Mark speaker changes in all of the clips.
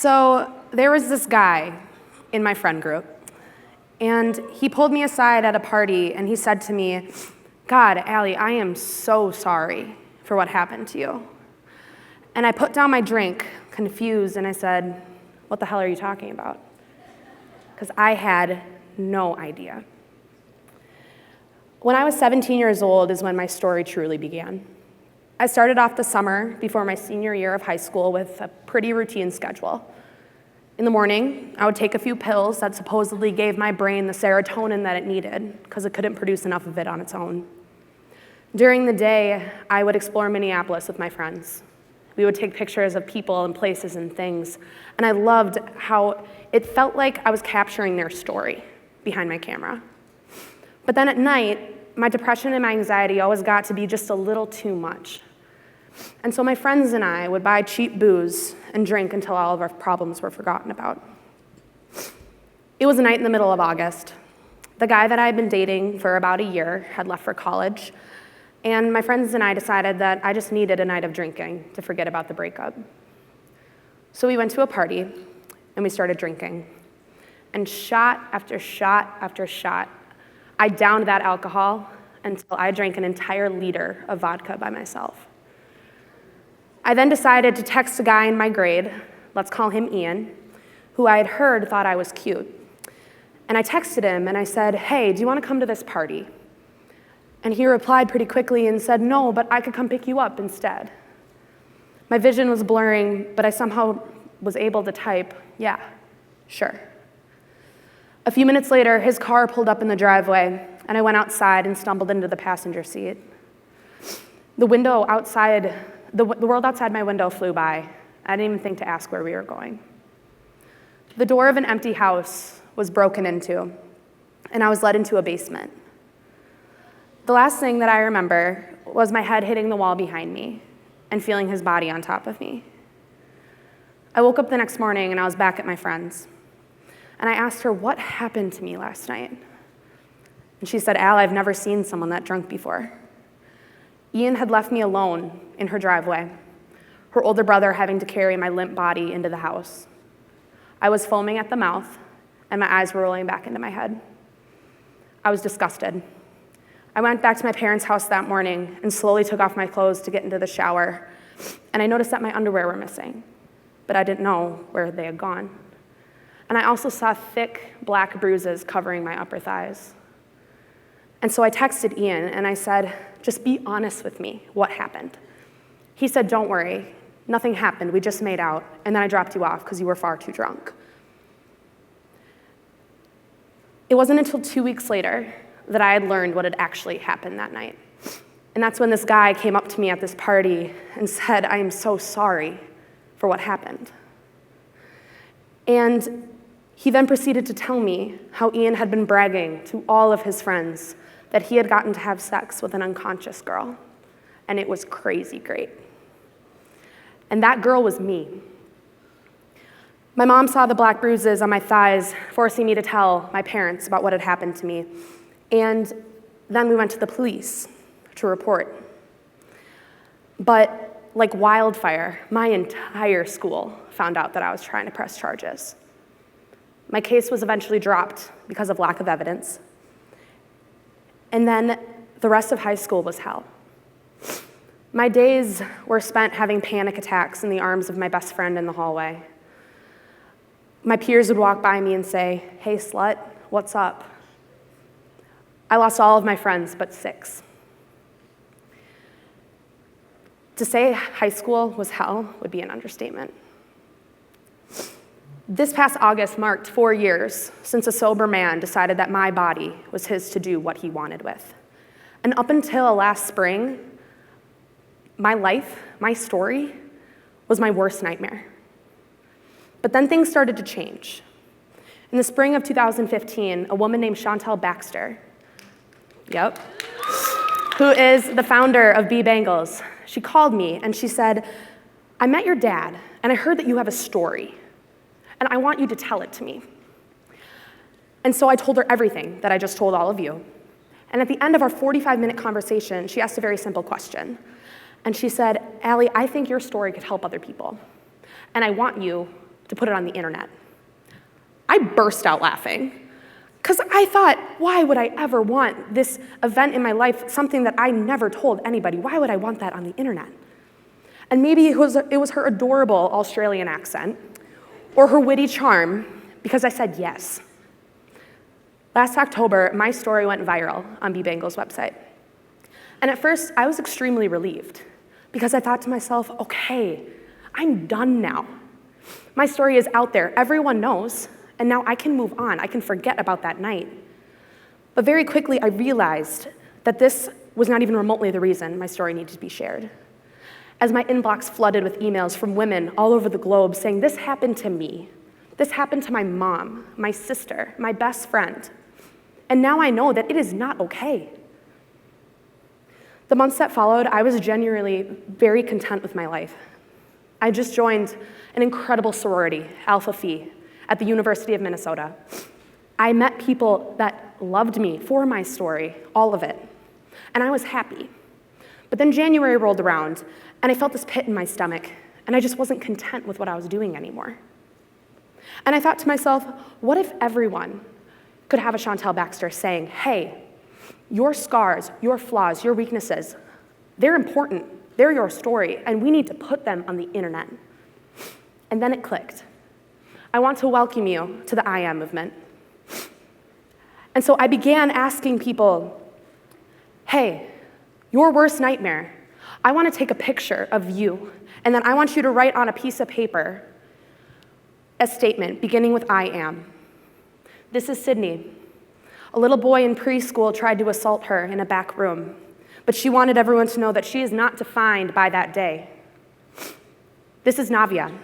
Speaker 1: So there was this guy in my friend group, and he pulled me aside at a party, and he said to me, "God, Allie, I am so sorry for what happened to you." And I put down my drink, confused, and I said, "What the hell are you talking about?" Because I had no idea. When I was 17 years old is when my story truly began. I started off the summer before my senior year of high school with a pretty routine schedule. In the morning, I would take a few pills that supposedly gave my brain the serotonin that it needed because it couldn't produce enough of it on its own. During the day, I would explore Minneapolis with my friends. We would take pictures of people and places and things, and I loved how it felt like I was capturing their story behind my camera. But then at night, my depression and my anxiety always got to be just a little too much. And so my friends and I would buy cheap booze and drink until all of our problems were forgotten about. It was a night in the middle of August. The guy that I had been dating for about a year had left for college, and my friends and I decided that I just needed a night of drinking to forget about the breakup. So we went to a party, and we started drinking. And shot after shot after shot, I downed that alcohol until I drank an entire liter of vodka by myself. I then decided to text a guy in my grade, let's call him Ian, who I had heard thought I was cute. And I texted him and I said, "Hey, do you want to come to this party?" And he replied pretty quickly and said, "No, but I could come pick you up instead." My vision was blurring, but I somehow was able to type, "Yeah, sure." A few minutes later, his car pulled up in the driveway, and I went outside and stumbled into the passenger seat. The world outside my window flew by. I didn't even think to ask where we were going. The door of an empty house was broken into, and I was led into a basement. The last thing that I remember was my head hitting the wall behind me and feeling his body on top of me. I woke up the next morning, and I was back at my friend's. And I asked her, "What happened to me last night?" And she said, "Al, I've never seen someone that drunk before." Ian had left me alone in her driveway, her older brother having to carry my limp body into the house. I was foaming at the mouth, and my eyes were rolling back into my head. I was disgusted. I went back to my parents' house that morning and slowly took off my clothes to get into the shower, and I noticed that my underwear were missing, but I didn't know where they had gone. And I also saw thick black bruises covering my upper thighs. And so I texted Ian and I said, "Just be honest with me, what happened?" He said, "Don't worry, nothing happened, we just made out, and then I dropped you off because you were far too drunk." It wasn't until 2 weeks later that I had learned what had actually happened that night. And that's when this guy came up to me at this party and said, "I am so sorry for what happened." And he then proceeded to tell me how Ian had been bragging to all of his friends that he had gotten to have sex with an unconscious girl, and it was crazy great. And that girl was me. My mom saw the black bruises on my thighs, forcing me to tell my parents about what had happened to me, and then we went to the police to report. But like wildfire, my entire school found out that I was trying to press charges. My case was eventually dropped because of lack of evidence. And then the rest of high school was hell. My days were spent having panic attacks in the arms of my best friend in the hallway. My peers would walk by me and say, "Hey, slut, what's up?" I lost all of my friends but 6. To say high school was hell would be an understatement. This past August marked 4 years since a sober man decided that my body was his to do what he wanted with. And up until last spring, my life, my story, was my worst nightmare. But then things started to change. In the spring of 2015, a woman named Chantel Baxter, who is the founder of B Bangles, she called me and she said, "I met your dad, and I heard that you have a story, and I want you to tell it to me." And so I told her everything that I just told all of you. And at the end of our 45-minute conversation, she asked a very simple question. And she said, "Allie, I think your story could help other people. And I want you to put it on the internet. I burst out laughing because I thought, why would I ever want this event in my life, something that I never told anybody? Why would I want that on the internet? And maybe it was her adorable Australian accent or her witty charm, because I said yes. Last October, my story went viral on BBangle's website. And at first, I was extremely relieved because I thought to myself, okay, I'm done now. My story is out there, everyone knows, and now I can move on. I can forget about that night. But very quickly, I realized that this was not even remotely the reason my story needed to be shared. As my inbox flooded with emails from women all over the globe saying, this happened to me. This happened to my mom, my sister, my best friend. And now I know that it is not okay. The months that followed, I was genuinely very content with my life. I just joined an incredible sorority, Alpha Phi, at the University of Minnesota. I met people that loved me for my story, all of it, and I was happy. But then January rolled around, and I felt this pit in my stomach, and I just wasn't content with what I was doing anymore. And I thought to myself, what if everyone could have a Chantel Baxter saying, hey, your scars, your flaws, your weaknesses, they're important, they're your story, and we need to put them on the internet. And then it clicked. I want to welcome you to the I Am movement. And so I began asking people, hey, your worst nightmare, I want to take a picture of you, and then I want you to write on a piece of paper a statement beginning with I am. This is Sydney. A little boy in preschool tried to assault her in a back room, but she wanted everyone to know that she is not defined by that day. This is Navia,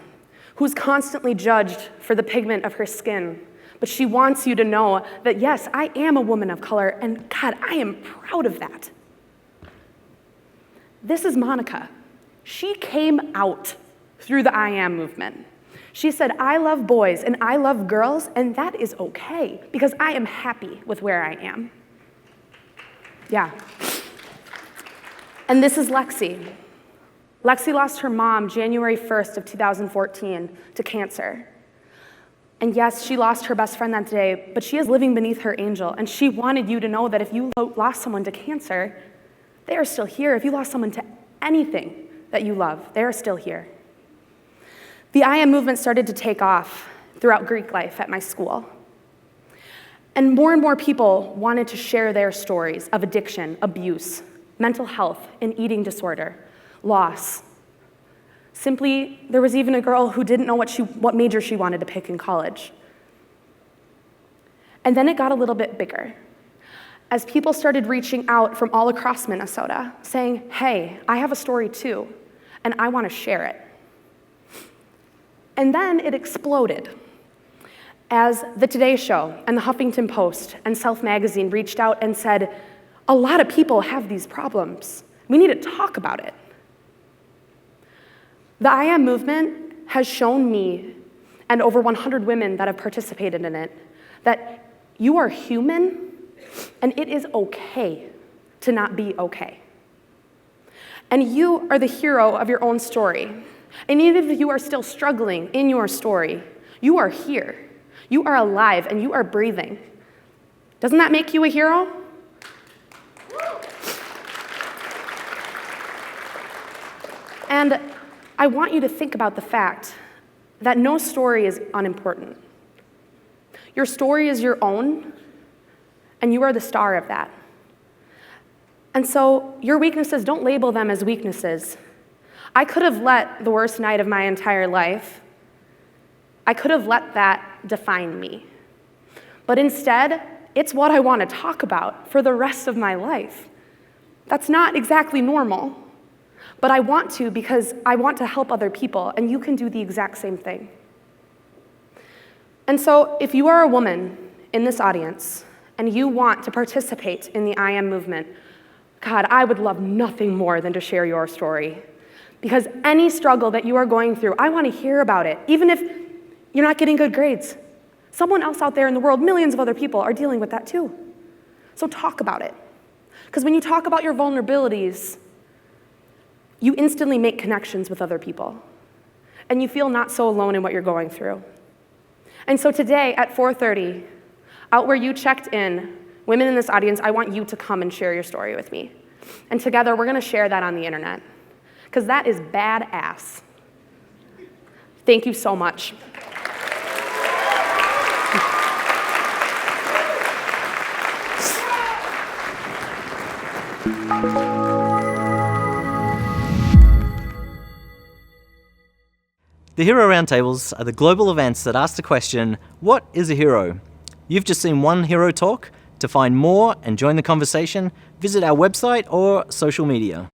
Speaker 1: who's constantly judged for the pigment of her skin, but she wants you to know that, yes, I am a woman of color, and God, I am proud of that. This is Monica. She came out through the I Am movement. She said, I love boys and I love girls, and that is okay because I am happy with where I am. Yeah. And this is Lexi. Lexi lost her mom January 1st of 2014 to cancer. And yes, she lost her best friend that day, but she is living beneath her angel, and she wanted you to know that if you lost someone to cancer, they are still here. If you lost someone to anything that you love, they are still here. The I Am movement started to take off throughout Greek life at my school. And more people wanted to share their stories of addiction, abuse, mental health, and eating disorder, loss. Simply, there was even a girl who didn't know what major she wanted to pick in college. And then it got a little bit bigger, as people started reaching out from all across Minnesota, saying, hey, I have a story too, and I want to share it. And then it exploded as the Today Show and the Huffington Post and Self Magazine reached out and said, a lot of people have these problems. We need to talk about it. The I Am movement has shown me, and over 100 women that have participated in it, that you are human, and it is okay to not be okay. And you are the hero of your own story. And even if you are still struggling in your story, you are here. You are alive, and you are breathing. Doesn't that make you a hero? And I want you to think about the fact that no story is unimportant. Your story is your own, and you are the star of that. And so your weaknesses, don't label them as weaknesses. I could have let the worst night of my entire life, I could have let that define me. But instead, it's what I want to talk about for the rest of my life. That's not exactly normal, but I want to because I want to help other people, and you can do the exact same thing. And so if you are a woman in this audience and you want to participate in the I Am movement, God, I would love nothing more than to share your story. Because any struggle that you are going through, I want to hear about it, even if you're not getting good grades. Someone else out there in the world, millions of other people, are dealing with that too. So talk about it. Because when you talk about your vulnerabilities, you instantly make connections with other people. and you feel not so alone in what you're going through. And so today at 4:30, out where you checked in, women in this audience, I want you to come and share your story with me. And together we're going to share that on the internet, because that is badass. Thank you so much.
Speaker 2: The Hero Roundtables are the global events that ask the question, what is a hero? You've just seen one hero talk. To find more and join the conversation, visit our website or social media.